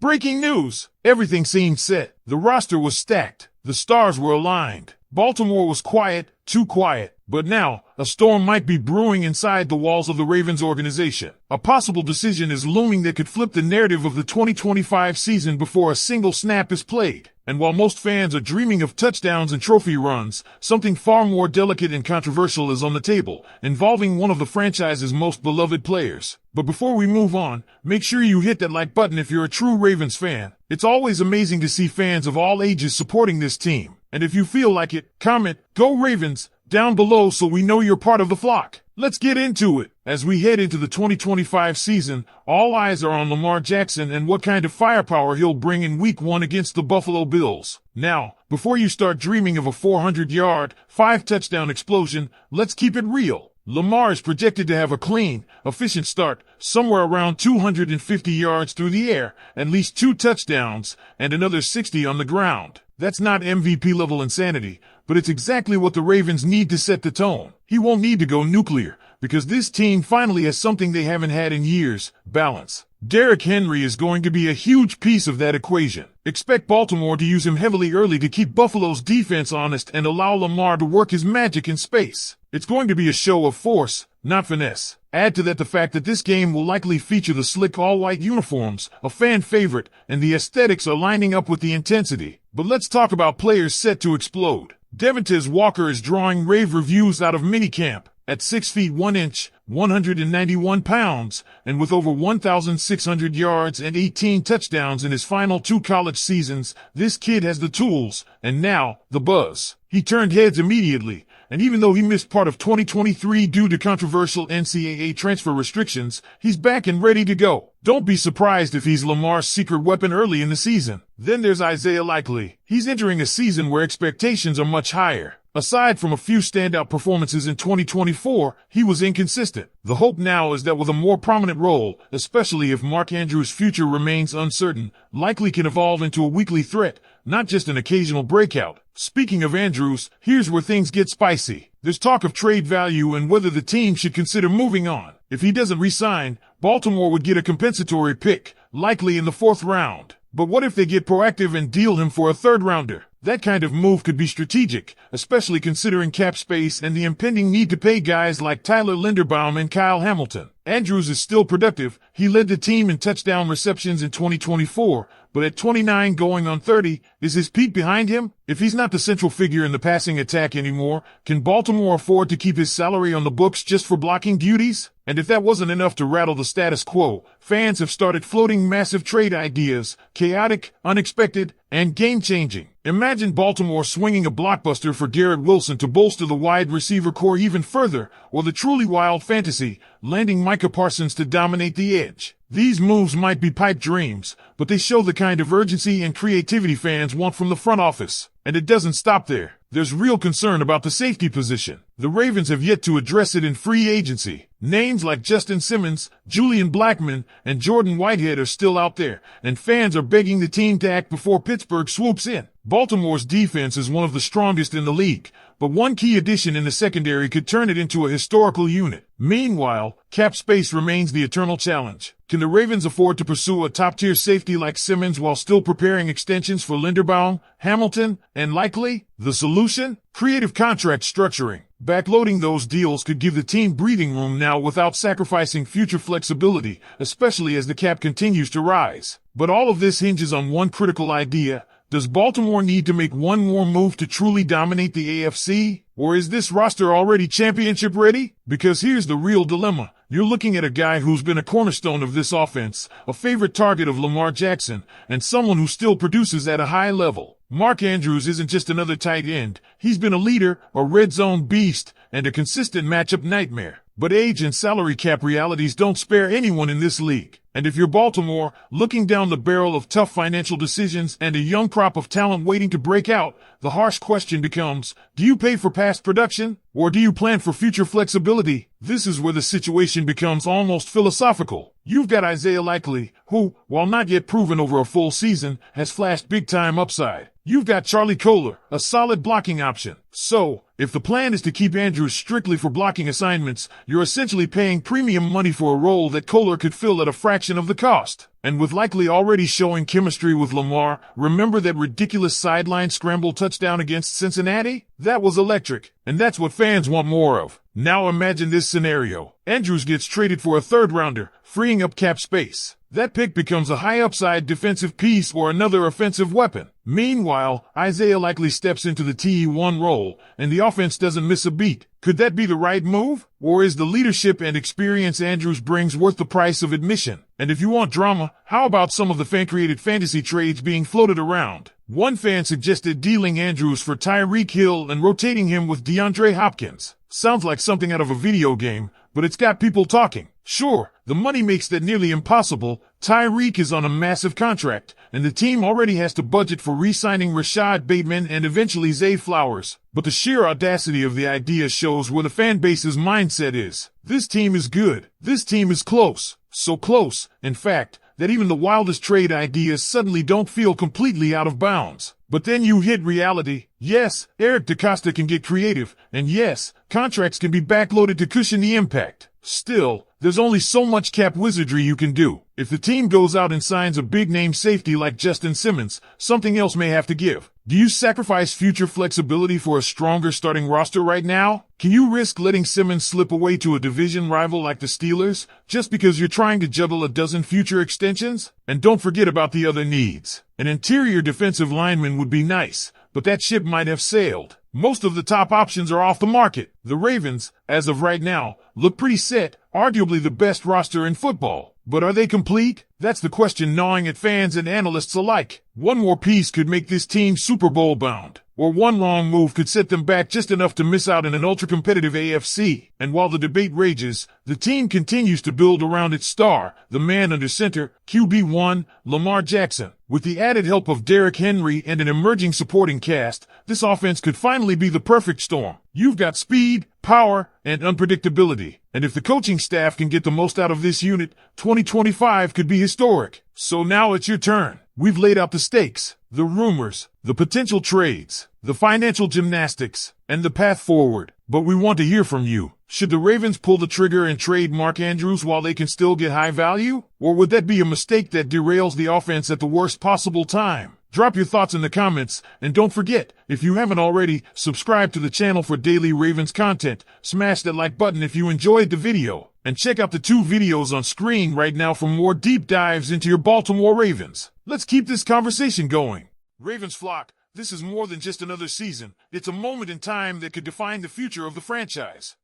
Breaking news! Everything seemed set. The roster was stacked. The stars were aligned. Baltimore was quiet, too quiet. But now, a storm might be brewing inside the walls of the Ravens organization. A possible decision is looming that could flip the narrative of the 2025 season before a single snap is played. And while most fans are dreaming of touchdowns and trophy runs, something far more delicate and controversial is on the table, involving one of the franchise's most beloved players. But before we move on, make sure you hit that like button if you're a true Ravens fan. It's always amazing to see fans of all ages supporting this team. And if you feel like it, comment, "Go Ravens," down below so we know you're part of the flock. Let's get into it. As we head into the 2025 season, all eyes are on Lamar Jackson and what kind of firepower he'll bring in Week 1 against the Buffalo Bills. Now, before you start dreaming of a 400-yard, 5-touchdown explosion, let's keep it real. Lamar is projected to have a clean, efficient start, somewhere around 250 yards through the air, at least 2 touchdowns, and another 60 on the ground. That's not MVP-level insanity, but it's exactly what the Ravens need to set the tone. He won't need to go nuclear, because this team finally has something they haven't had in years: balance. Derrick Henry is going to be a huge piece of that equation. Expect Baltimore to use him heavily early to keep Buffalo's defense honest and allow Lamar to work his magic in space. It's going to be a show of force, not finesse. Add to that the fact that this game will likely feature the slick all-white uniforms, a fan favorite, and the aesthetics are lining up with the intensity. But let's talk about players set to explode. Devontae Walker is drawing rave reviews out of minicamp. At 6 feet 1 inch, 191 pounds, and with over 1,600 yards and 18 touchdowns in his final 2 college seasons, this kid has the tools, and now, the buzz. He turned heads immediately, and even though he missed part of 2023 due to controversial NCAA transfer restrictions, he's back and ready to go. Don't be surprised if he's Lamar's secret weapon early in the season. Then there's Isaiah Likely. He's entering a season where expectations are much higher. Aside from a few standout performances in 2024, he was inconsistent. The hope now is that with a more prominent role, especially if Mark Andrews' future remains uncertain, Likely can evolve into a weekly threat, not just an occasional breakout. Speaking of Andrews, here's where things get spicy. There's talk of trade value and whether the team should consider moving on. If he doesn't re-sign, Baltimore would get a compensatory pick, likely in the 4th round. But what if they get proactive and deal him for a 3rd-rounder? That kind of move could be strategic, especially considering cap space and the impending need to pay guys like Tyler Linderbaum and Kyle Hamilton. Andrews is still productive. He led the team in touchdown receptions in 2024, but at 29 going on 30, is his peak behind him? If he's not the central figure in the passing attack anymore, can Baltimore afford to keep his salary on the books just for blocking duties? And if that wasn't enough to rattle the status quo, fans have started floating massive trade ideas, chaotic, unexpected, and game-changing. Imagine Baltimore swinging a blockbuster for Garrett Wilson to bolster the wide receiver core even further, or the truly wild fantasy, landing Micah Parsons to dominate the edge. These moves might be pipe dreams, but they show the kind of urgency and creativity fans want from the front office. And it doesn't stop there. There's real concern about the safety position. The Ravens have yet to address it in free agency. Names like Justin Simmons, Julian Blackmon, and Jordan Whitehead are still out there, and fans are begging the team to act before Pittsburgh swoops in. Baltimore's defense is one of the strongest in the league, but one key addition in the secondary could turn it into a historical unit. Meanwhile, cap space remains the eternal challenge. Can the Ravens afford to pursue a top-tier safety like Simmons while still preparing extensions for Linderbaum, Hamilton, and Likely? The solution? Creative contract structuring. Backloading those deals could give the team breathing room now without sacrificing future flexibility, especially as the cap continues to rise. But all of this hinges on one critical idea. Does Baltimore need to make one more move to truly dominate the AFC? Or is this roster already championship ready? Because here's the real dilemma. You're looking at a guy who's been a cornerstone of this offense, a favorite target of Lamar Jackson, and someone who still produces at a high level. Mark Andrews isn't just another tight end. He's been a leader, a red zone beast, and a consistent matchup nightmare. But age and salary cap realities don't spare anyone in this league. And if you're Baltimore, looking down the barrel of tough financial decisions and a young crop of talent waiting to break out, the harsh question becomes, do you pay for past production, or do you plan for future flexibility? This is where the situation becomes almost philosophical. You've got Isaiah Likely, who, while not yet proven over a full season, has flashed big-time upside. You've got Charlie Kolar, a solid blocking option. So, If the plan is to keep Andrews strictly for blocking assignments, you're essentially paying premium money for a role that Kohler could fill at a fraction of the cost. And with likely already showing chemistry with Lamar, remember that ridiculous sideline scramble touchdown against Cincinnati? That was electric, and that's what fans want more of. Now imagine this scenario. Andrews gets traded for a third-rounder, freeing up cap space. That pick becomes a high-upside defensive piece or another offensive weapon. Meanwhile, Isaiah likely steps into the TE1 role, and the offense doesn't miss a beat. Could that be the right move? Or is the leadership and experience Andrews brings worth the price of admission? And if you want drama, how about some of the fan-created fantasy trades being floated around? One fan suggested dealing Andrews for Tyreek Hill and rotating him with DeAndre Hopkins. Sounds like something out of a video game, but it's got people talking. Sure, the money makes that nearly impossible. Tyreek is on a massive contract, and the team already has to budget for re-signing Rashad Bateman and eventually Zay Flowers. But the sheer audacity of the idea shows where the fan base's mindset is. This team is good. This team is close. So close, in fact, that even the wildest trade ideas suddenly don't feel completely out of bounds. But then you hit reality. Yes, Eric DeCosta can get creative, and yes, contracts can be backloaded to cushion the impact. Still, there's only so much cap wizardry you can do. If the team goes out and signs a big-name safety like Justin Simmons, something else may have to give. Do you sacrifice future flexibility for a stronger starting roster right now? Can you risk letting Simmons slip away to a division rival like the Steelers, just because you're trying to juggle a dozen future extensions? And don't forget about the other needs. An interior defensive lineman would be nice, but that ship might have sailed. Most of the top options are off the market. The Ravens, as of right now, look pretty set, arguably the best roster in football. But are they complete? That's the question gnawing at fans and analysts alike. One more piece could make this team Super Bowl bound, or one wrong move could set them back just enough to miss out in an ultra-competitive AFC. And while the debate rages, the team continues to build around its star, the man under center, QB1, Lamar Jackson. With the added help of Derrick Henry and an emerging supporting cast, this offense could finally be the perfect storm. You've got speed, power, and unpredictability. And if the coaching staff can get the most out of this unit, 2025 could be historic. So now it's your turn. We've laid out the stakes, the rumors, the potential trades, the financial gymnastics, and the path forward. But we want to hear from you. Should the Ravens pull the trigger and trade Mark Andrews while they can still get high value? Or would that be a mistake that derails the offense at the worst possible time? Drop your thoughts in the comments, and don't forget, if you haven't already, subscribe to the channel for daily Ravens content, smash that like button if you enjoyed the video, and check out the 2 videos on screen right now for more deep dives into your Baltimore Ravens. Let's keep this conversation going. Ravens flock, this is more than just another season. It's a moment in time that could define the future of the franchise.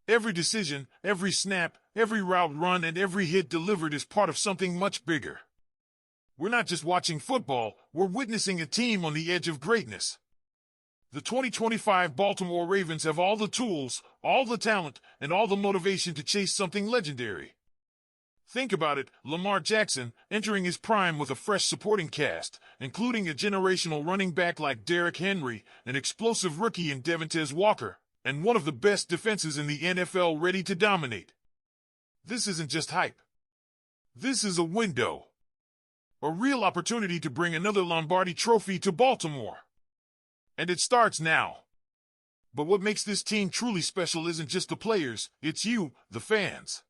Every decision, every snap, every route run, and every hit delivered is part of something much bigger. We're not just watching football, we're witnessing a team on the edge of greatness. The 2025 Baltimore Ravens have all the tools, all the talent, and all the motivation to chase something legendary. Think about it, Lamar Jackson, entering his prime with a fresh supporting cast, including a generational running back like Derrick Henry, an explosive rookie in Devontae Walker, and one of the best defenses in the NFL ready to dominate. This isn't just hype. This is a window. A real opportunity to bring another Lombardi trophy to Baltimore. And it starts now. But what makes this team truly special isn't just the players, it's you, the fans.